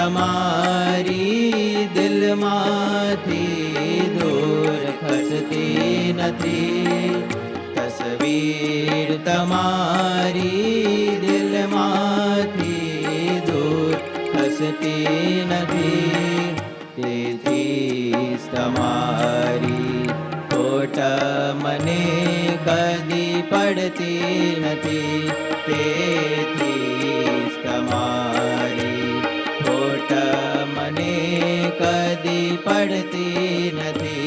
તમારી દિલમાંથી દૂર ખસતી નથી. તસવીર તમારી દિલમાંથી દૂર ખસતી નથી. તેથી તમારી ખોટ મને કદી પડતી નથી. તેથી તમારી ખોટ મને કદી પડતી નથી.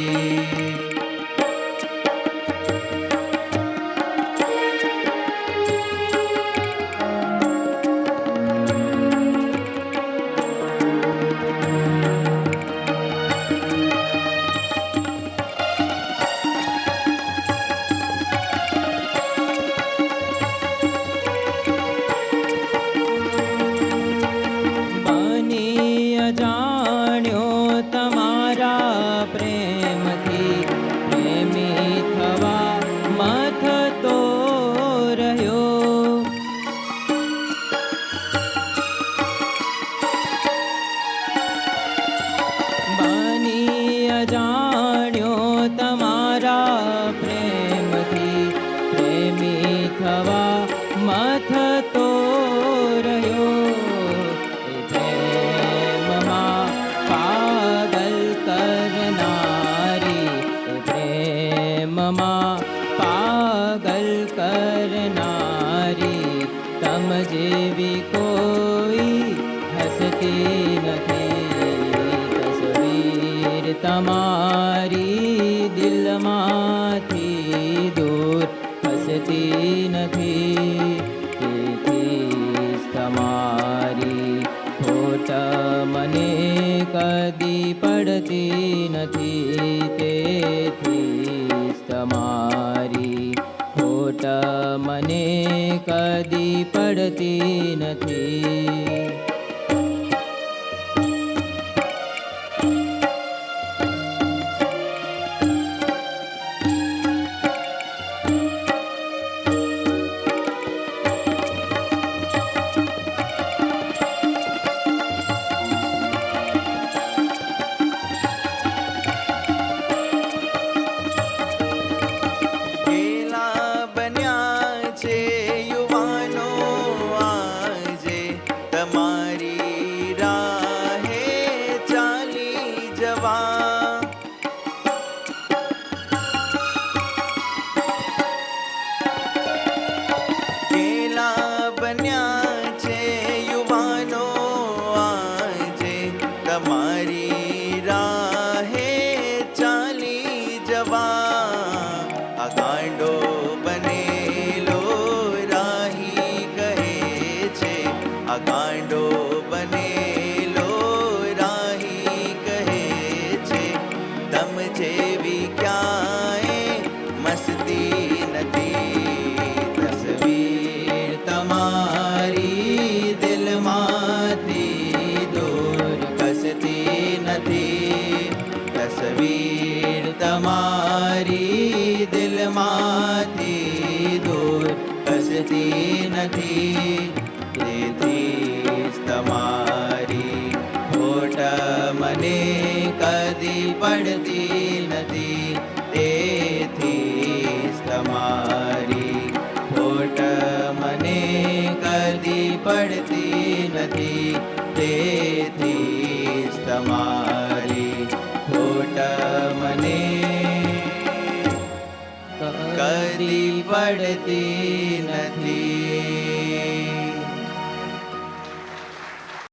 તમારી દિલમાંથી દૂર ખસતી નથી. તેથી તમારી ખોટ મને કદી પડતી નથી. તેથી તમારી ખોટ મને કદી પડતી નથી. તમારી દિલમાંથી દૂર ખસતી નથી. તેથી તમારી ખોટ મને કદી પડતી નથી. તેથી તમારી ખોટ મને કદી પડતી નથી. તેથી તમારી ખોટ મને કદી પડતી નથી.